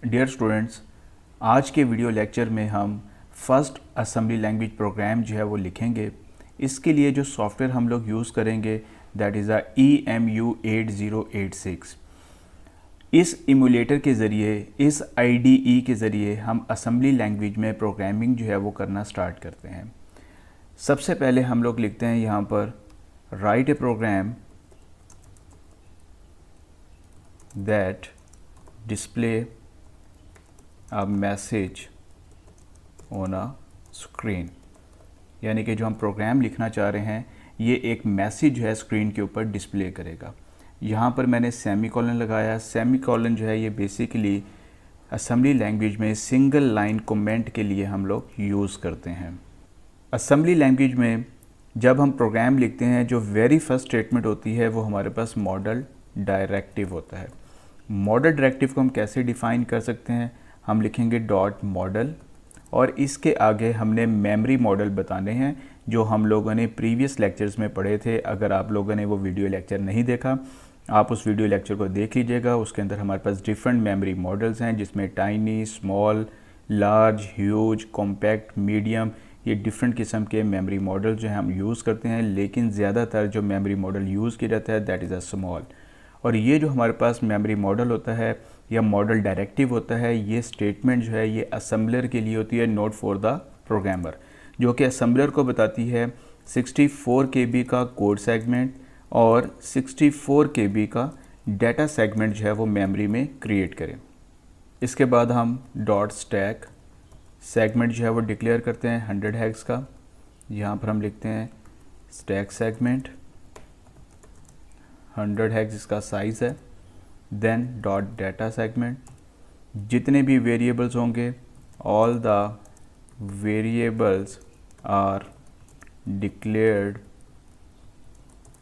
Dear students, आज के video lecture में हम फर्स्ट असेंबली लैंग्वेज प्रोग्राम जो है वो लिखेंगे। इसके लिए जो सॉफ्टवेयर हम लोग यूज़ करेंगे दैट इज़ EMU8086। इस इमुलेटर के ज़रिए, इस IDE के ज़रिए हम असेंबली लैंग्वेज में प्रोग्रामिंग जो है वो करना स्टार्ट करते हैं। सबसे पहले हम लोग लिखते हैं यहाँ पर write a program that display a message on a screen. यानी कि जो हम प्रोग्राम लिखना चाह रहे हैं ये एक मैसेज जो है स्क्रीन के ऊपर डिस्प्ले करेगा। यहाँ पर मैंने सेमीकोलन लगाया। सेमीकोलन जो है ये बेसिकली असेंबली लैंग्वेज में सिंगल लाइन कमेंट के लिए हम लोग यूज़ करते हैं। असेंबली लैंग्वेज में जब हम प्रोग्राम लिखते हैं जो वेरी फर्स्ट स्टेटमेंट होती है वो हमारे पास मॉडल डायरेक्टिव होता है। मॉडल डायरेक्टिव को हम कैसे डिफ़ाइन कर सकते हैं? हम लिखेंगे डॉट मॉडल और इसके आगे हमने मेमोरी मॉडल बताने हैं जो हम लोगों ने प्रीवियस लेक्चर्स में पढ़े थे। अगर आप लोगों ने वो वीडियो लेक्चर नहीं देखा, आप उस वीडियो लेक्चर को देख लीजिएगा। उसके अंदर हमारे पास डिफरेंट मेमोरी मॉडल्स हैं जिसमें tiny, small, large, huge, compact, medium, ये डिफरेंट किस्म के मेमोरी मॉडल जो हैं हम यूज़ करते हैं। लेकिन ज़्यादातर जो मेमोरी मॉडल यूज़ किया जाता है दैट इज़ अ स्मॉल। और ये जो हमारे पास मेमोरी मॉडल होता है या मॉडल डायरेक्टिव होता है, ये स्टेटमेंट जो है ये असेंबलर के लिए होती है, नॉट फॉर द प्रोग्रामर, जो कि असेंबलर को बताती है 64 KB का कोड सेगमेंट और 64 KB का डाटा सेगमेंट जो है वो मेमोरी में क्रिएट करें। इसके बाद हम डॉट स्टैक सेगमेंट जो है वो डिक्लेयर करते हैं 100 हेक्स का। यहाँ पर हम लिखते हैं स्टैक सेगमेंट 100 हेक्स इसका साइज़ है। देन डॉट डाटा सेगमेंट, जितने भी वेरिएबल्स होंगे all the variables are declared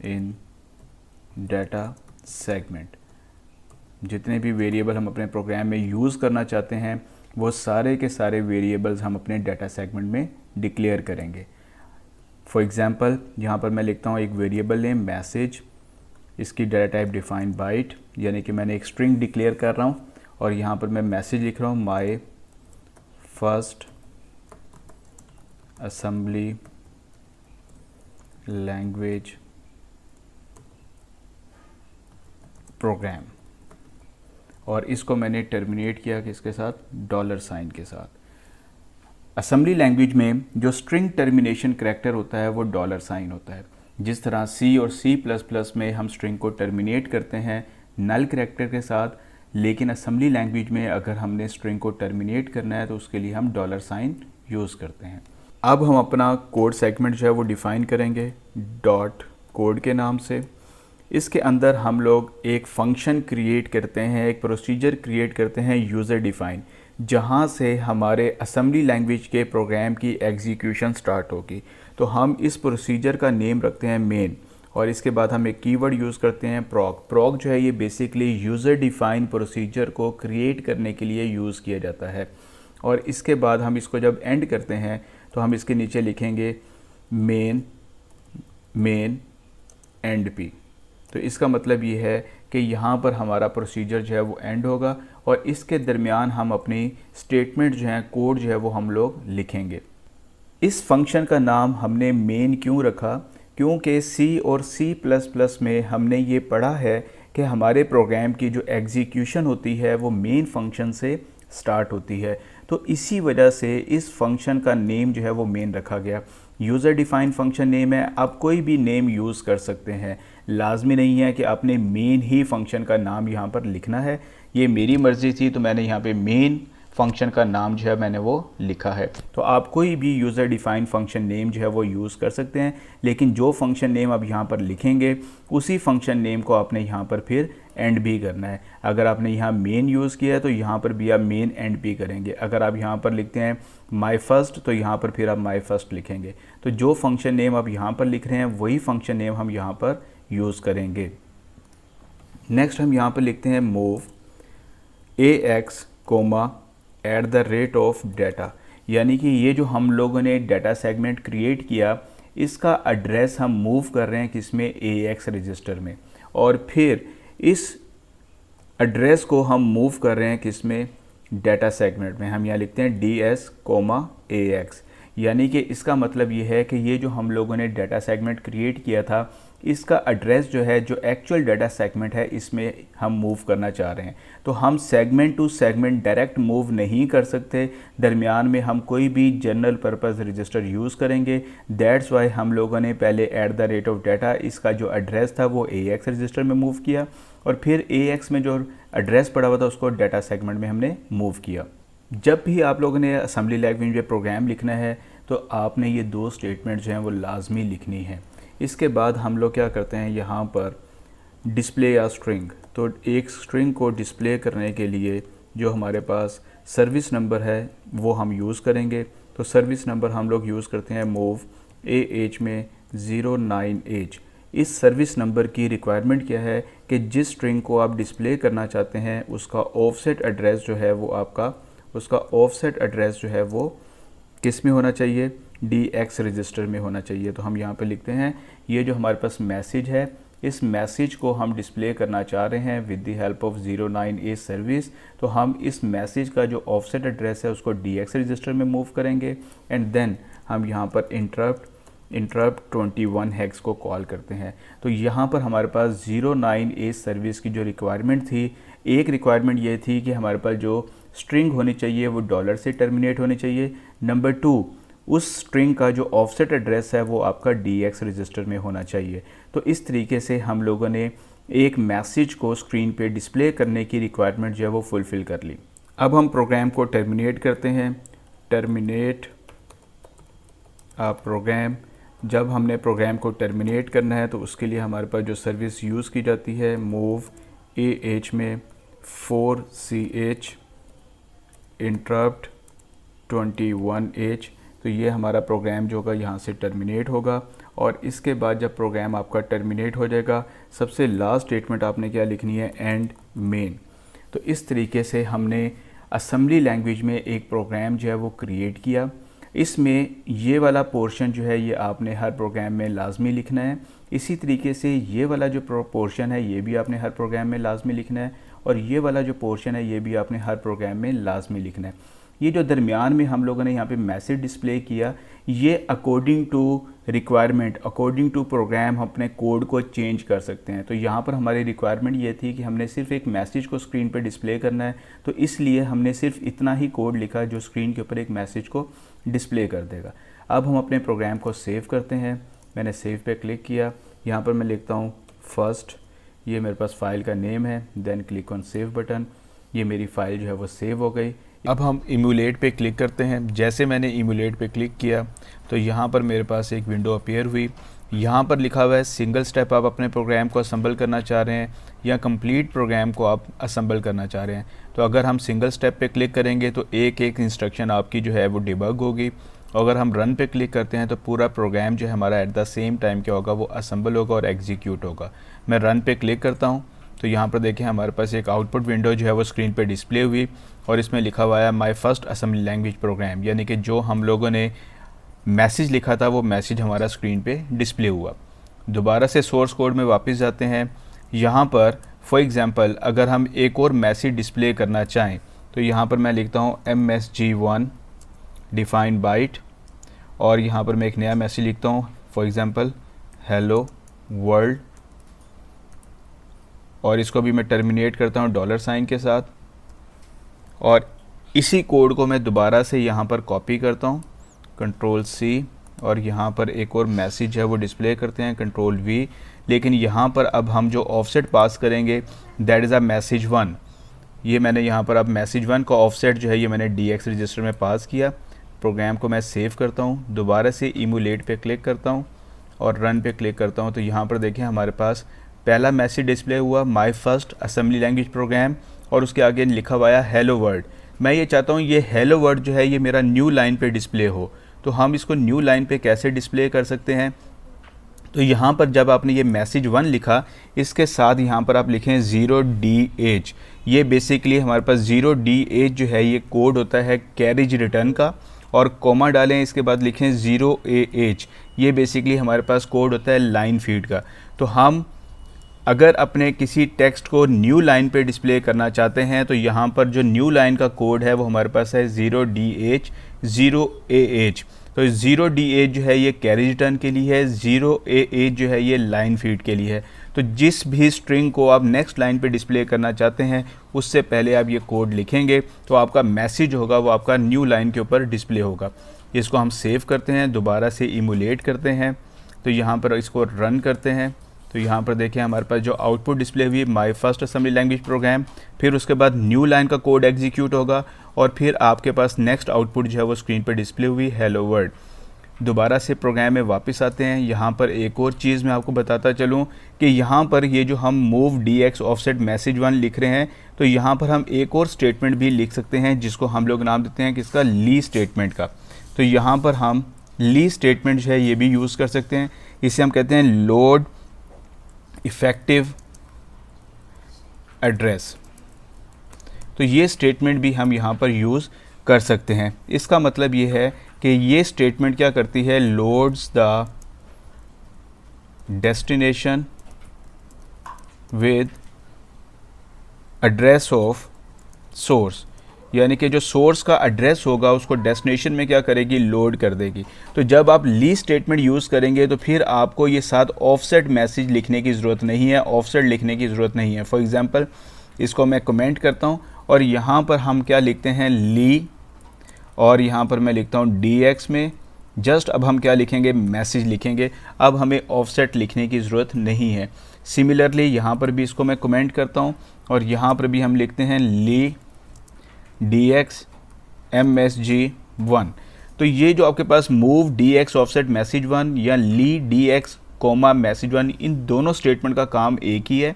in data segment. जितने भी वेरिएबल हम अपने प्रोग्राम में यूज़ करना चाहते हैं वो सारे के सारे वेरिएबल्स हम अपने डाटा सेगमेंट में डिक्लेयर करेंगे। फॉर एग्जांपल यहाँ पर मैं लिखता हूँ एक वेरिएबल नेम मैसेज, इसकी डाटा टाइप डिफाइन बाइट, यानी कि मैंने एक स्ट्रिंग डिक्लेयर कर रहा हूँ और यहाँ पर मैं मैसेज लिख रहा हूँ my first assembly language program, और इसको मैंने टर्मिनेट किया किसके साथ? डॉलर साइन के साथ। असेंबली लैंग्वेज में जो स्ट्रिंग टर्मिनेशन करैक्टर होता है वो डॉलर साइन होता है। जिस तरह C और C++ में हम स्ट्रिंग को टर्मिनेट करते हैं नल करैक्टर के साथ, लेकिन असेंबली लैंग्वेज में अगर हमने स्ट्रिंग को टर्मिनेट करना है तो उसके लिए हम डॉलर साइन यूज़ करते हैं। अब हम अपना कोड सेगमेंट जो है वो डिफ़ाइन करेंगे डॉट कोड के नाम से। इसके अंदर हम लोग एक फंक्शन क्रिएट करते हैं, एक प्रोसीजर क्रिएट करते हैं यूज़र डिफ़ाइन, जहाँ से हमारे असेंबली लैंग्वेज के प्रोग्राम की एग्जीक्यूशन स्टार्ट होगी। तो हम इस प्रोसीजर का नेम रखते हैं मेन और इसके बाद हम एक कीवर्ड यूज़ करते हैं प्रॉक। प्रॉक जो है ये बेसिकली यूज़र डिफ़ाइन प्रोसीजर को क्रिएट करने के लिए यूज़ किया जाता है। और इसके बाद हम इसको जब एंड करते हैं तो हम इसके नीचे लिखेंगे मेन एंड पी। तो इसका मतलब ये है कि यहाँ पर हमारा प्रोसीजर जो है वो एंड होगा और इसके दरमियान हम अपनी स्टेटमेंट जो है, कोड जो है वो हम लोग लिखेंगे। इस फंक्शन का नाम हमने मेन क्यों रखा? क्योंकि C और C++ में हमने ये पढ़ा है कि हमारे प्रोग्राम की जो एग्जीक्यूशन होती है वो मेन फंक्शन से स्टार्ट होती है। तो इसी वजह से इस फंक्शन का नेम जो है वो मेन रखा गया। यूज़र डिफ़ाइन फंक्शन नेम है, आप कोई भी नेम यूज़ कर सकते हैं। लाजमी नहीं है कि आपने मेन ही फंक्शन का नाम यहाँ पर लिखना है। ये मेरी मर्ज़ी थी तो मैंने यहाँ पे मेन फंक्शन का नाम जो है मैंने वो लिखा है। तो आप कोई भी यूज़र डिफ़ाइन फंक्शन नेम जो है वो यूज़ कर सकते हैं, लेकिन जो फंक्शन नेम आप यहाँ पर लिखेंगे उसी फंक्शन नेम को आपने यहाँ पर फिर एंड भी करना है। अगर आपने यहाँ मेन यूज़ किया है तो यहाँ पर भी आप मेन एंड भी करेंगे। अगर आप यहाँ पर लिखते हैं माई फर्स्ट तो यहाँ पर फिर आप माई फर्स्ट लिखेंगे। तो जो फंक्शन नेम आप यहाँ पर लिख रहे हैं वही फंक्शन नेम हम यहाँ पर यूज़ करेंगे। नेक्स्ट हम यहाँ पर लिखते हैं मूव AX @ डाटा, यानी कि ये जो हम लोगों ने डाटा सेगमेंट क्रिएट किया इसका एड्रेस हम मूव कर रहे हैं किसमें? AX रजिस्टर में। और फिर इस एड्रेस को हम मूव कर रहे हैं किसमें? डाटा सेगमेंट में हम यहाँ लिखते हैं DS, यानी कि इसका मतलब ये है कि ये जो हम लोगों ने डाटा सेगमेंट क्रिएट किया था इसका एड्रेस जो है जो एक्चुअल डाटा सेगमेंट है इसमें हम मूव करना चाह रहे हैं। तो हम segment to segment direct move नहीं कर सकते, दरमियान में हम कोई भी जनरल पर्पस रजिस्टर यूज़ करेंगे। दैट्स वाई हम लोगों ने पहले @data इसका जो एड्रेस था वो AX रजिस्टर में मूव किया और फिर AX में जो एड्रेस पड़ा हुआ था उसको डाटा सेगमेंट में हमने मूव किया। जब भी आप लोगों ने असेंबली लैंग्वेज में प्रोग्राम लिखना है तो आपने ये दो स्टेटमेंट जो हैं वो लाजमी लिखनी है। इसके बाद हम लोग क्या करते हैं, यहाँ पर डिस्प्ले या स्ट्रिंग, तो एक स्ट्रिंग को डिस्प्ले करने के लिए जो हमारे पास सर्विस नंबर है वो हम यूज़ करेंगे। तो सर्विस नंबर हम लोग यूज़ करते हैं मूव AH में 09H। इस सर्विस नंबर की रिक्वायरमेंट क्या है कि जिस स्ट्रिंग को आप डिस्प्ले करना चाहते हैं उसका ऑफसेट एड्रेस जो है वो उसका ऑफसेट एड्रेस जो है वो किस में होना चाहिए, DX रजिस्टर में होना चाहिए। तो हम यहाँ पे लिखते हैं ये जो हमारे पास मैसेज है इस मैसेज को हम डिस्प्ले करना चाह रहे हैं with the help of 09A service. तो हम इस मैसेज का जो ऑफसेट एड्रेस है उसको DX रजिस्टर में मूव करेंगे एंड देन हम यहाँ पर इंटरप्ट 21 हेक्स को कॉल करते हैं। तो यहाँ पर हमारे पास 09A सर्विस की जो रिक्वायरमेंट थी, एक रिक्वायरमेंट ये थी कि हमारे पास जो स्ट्रिंग होनी चाहिए वो डॉलर से टर्मिनेट होनी चाहिए। नंबर 2, उस स्ट्रिंग का जो ऑफसेट एड्रेस है वो आपका DX रजिस्टर में होना चाहिए। तो इस तरीके से हम लोगों ने एक मैसेज को स्क्रीन पे डिस्प्ले करने की रिक्वायरमेंट जो है वो फुलफ़िल कर ली। अब हम प्रोग्राम को टर्मिनेट करते हैं, टर्मिनेट प्रोग्राम। जब हमने प्रोग्राम को टर्मिनेट करना है तो उसके लिए हमारे पास जो सर्विस यूज़ की जाती है मूव AH में 4CH इंटरप्ट 21H। तो ये हमारा प्रोग्राम जो होगा यहाँ से टर्मिनेट होगा और इसके बाद जब प्रोग्राम आपका टर्मिनेट हो जाएगा सबसे लास्ट स्टेटमेंट आपने क्या लिखनी है, एंड मेन। तो इस तरीके से हमने असेंबली लैंग्वेज में एक प्रोग्राम जो है वो क्रिएट किया। इसमें ये वाला पोर्शन जो है ये आपने हर प्रोग्राम में लाजमी लिखना है। इसी तरीके से ये वाला जो पोर्शन है ये भी आपने हर प्रोग्राम में लाजमी लिखना है और ये वाला जो पोर्शन है ये भी आपने हर प्रोग्राम में लाजमी लिखना है। ये जो दरमियान में हम लोगों ने यहाँ पे मैसेज डिस्प्ले किया ये according to requirement, according to program हम अपने कोड को चेंज कर सकते हैं। तो यहाँ पर हमारी रिक्वायरमेंट ये थी कि हमने सिर्फ एक मैसेज को स्क्रीन पे डिस्प्ले करना है, तो इसलिए हमने सिर्फ इतना ही कोड लिखा जो स्क्रीन के ऊपर एक मैसेज को डिस्प्ले कर देगा। अब हम अपने प्रोग्राम को सेव करते हैं। मैंने सेव पे क्लिक किया, यहाँ पर मैं लिखता हूँ फर्स्ट, ये मेरे पास फाइल का नेम है, then click on save button. ये मेरी फ़ाइल जो है वो सेव हो गई। अब हम इम्यूलेट पे क्लिक करते हैं। जैसे मैंने इम्यूलेट पे क्लिक किया तो यहाँ पर मेरे पास एक विंडो अपीयर हुई। यहाँ पर लिखा हुआ है सिंगल स्टेप आप अपने प्रोग्राम को असेंबल करना चाह रहे हैं या कंप्लीट प्रोग्राम को आप असेंबल करना चाह रहे हैं। तो अगर हम सिंगल स्टेप पे क्लिक करेंगे तो एक एक इंस्ट्रक्शन आपकी जो है वो डिबग होगी। अगर हम रन पे क्लिक करते हैं तो पूरा प्रोग्राम जो है हमारा एट द सेम टाइम क्या होगा, वो असेंबल होगा और एग्जीक्यूट होगा। मैं रन पे क्लिक करता हूँ तो यहाँ पर देखें हमारे पास एक आउटपुट विंडो जो है वो स्क्रीन पे डिस्प्ले हुई और इसमें लिखा हुआ है my first assembly language program, यानी कि जो हम लोगों ने मैसेज लिखा था वो मैसेज हमारा स्क्रीन पे डिस्प्ले हुआ। दोबारा से सोर्स कोड में वापस जाते हैं। यहाँ पर फॉर एग्ज़ाम्पल अगर हम एक और मैसेज डिस्प्ले करना चाहें तो यहाँ पर मैं लिखता हूँ MSG1 डिफाइन बाइट और यहाँ पर मैं एक नया मैसेज लिखता हूँ फॉर एग्ज़ाम्पल हेलो वर्ल्ड और इसको भी मैं टर्मिनेट करता हूँ $साइन के साथ और इसी कोड को मैं दोबारा से यहाँ पर कॉपी करता हूँ Ctrl+C और यहाँ पर एक और मैसेज है वो डिस्प्ले करते हैं Ctrl+V। लेकिन यहाँ पर अब हम जो ऑफसेट पास करेंगे दैट इज़ अ मैसेज1। ये मैंने यहाँ पर अब मैसेज1 का ऑफसेट जो है ये मैंने DX रजिस्टर में पास किया। प्रोग्राम को मैं सेव करता हूँ, दोबारा से इम्यूलेट पे क्लिक करता हूँ और रन पे क्लिक करता हूँ। तो यहाँ पर देखें हमारे पास पहला मैसेज डिस्प्ले हुआ my first assembly language program और उसके आगे लिखा हुआ है हेलो वर्ल्ड। मैं ये चाहता हूँ ये हेलो वर्ल्ड जो है ये मेरा न्यू लाइन पे डिस्प्ले हो। तो हम इसको न्यू लाइन पे कैसे डिस्प्ले कर सकते हैं, तो यहाँ पर जब आपने ये मैसेज1 लिखा इसके साथ यहाँ पर आप लिखें 0DH। ये बेसिकली हमारे पास 0DH जो है ये कोड होता है कैरेज रिटर्न का और कॉमा डालें, इसके बाद लिखें 0AH। ये बेसिकली हमारे पास कोड होता है लाइन फीड का। तो हम अगर अपने किसी टेक्स्ट को न्यू लाइन पे डिस्प्ले करना चाहते हैं तो यहाँ पर जो न्यू लाइन का कोड है वो हमारे पास है 0DH 0AH। तो 0DH जो है ये कैरी रिटर्न के लिए है, 0AH जो है ये लाइन फीड के लिए है। तो जिस भी स्ट्रिंग को आप नेक्स्ट लाइन पे डिस्प्ले करना चाहते हैं उससे पहले आप ये कोड लिखेंगे तो आपका मैसेज होगा वो आपका न्यू लाइन के ऊपर डिस्प्ले होगा। इसको हम सेव करते हैं, दोबारा से इमुलेट करते हैं, तो यहाँ पर इसको रन करते हैं। तो यहाँ पर देखिए हमारे पास जो आउटपुट डिस्प्ले हुई my first assembly language program, फिर उसके बाद न्यू लाइन का कोड एग्जीक्यूट होगा और फिर आपके पास नेक्स्ट आउटपुट जो है वो स्क्रीन पर डिस्प्ले हुई हेलो वर्ल्ड। दोबारा से प्रोग्राम में वापस आते हैं। यहाँ पर एक और चीज़ मैं आपको बताता चलूँ कि यहाँ पर ये जो हम मूव DX ऑफसेट मैसेज 1 लिख रहे हैं तो यहाँ पर हम एक और स्टेटमेंट भी लिख सकते हैं जिसको हम लोग नाम देते हैं किसका, ली स्टेटमेंट का। तो यहाँ पर हम ली स्टेटमेंट जो है ये भी यूज़ कर सकते हैं। इसे हम कहते हैं लोड इफ़ेक्टिव एड्रेस। तो ये स्टेटमेंट भी हम यहाँ पर यूज़ कर सकते हैं। इसका मतलब ये है कि ये स्टेटमेंट क्या करती है, loads the destination with address of source, यानी कि जो सोर्स का एड्रेस होगा उसको डेस्टिनेशन में क्या करेगी, लोड कर देगी। तो जब आप ली स्टेटमेंट यूज़ करेंगे तो फिर आपको ये साथ ऑफसेट मैसेज लिखने की ज़रूरत नहीं है, ऑफसेट लिखने की ज़रूरत नहीं है। फॉर एग्ज़ाम्पल इसको मैं कमेंट करता हूँ और यहाँ पर हम क्या लिखते हैं, ली, और यहाँ पर मैं लिखता हूँ DX में। जस्ट अब हम क्या लिखेंगे, मैसेज लिखेंगे। अब हमें ऑफसेट लिखने की ज़रूरत नहीं है। सिमिलरली यहाँ पर भी इसको मैं कमेंट करता हूँ और यहाँ पर भी हम लिखते हैं ली DX MSG1। तो ये जो आपके पास मूव DX ऑफसेट मैसेज 1 या ली DX मैसेज 1, इन दोनों स्टेटमेंट का काम एक ही है।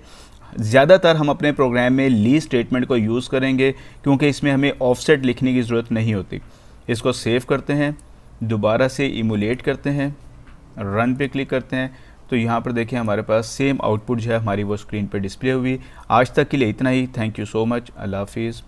ज़्यादातर हम अपने प्रोग्राम में ली स्टेटमेंट को यूज़ करेंगे क्योंकि इसमें हमें ऑफसेट लिखने की ज़रूरत नहीं होती। इसको सेव करते हैं, दोबारा से इमुलेट करते हैं, रन पे क्लिक करते हैं। तो यहाँ पर देखिए हमारे पास सेम आउटपुट जो है हमारी वो स्क्रीन पे डिस्प्ले हुई। आज तक के लिए इतना ही। Thank you so much. Allah हाफिज़।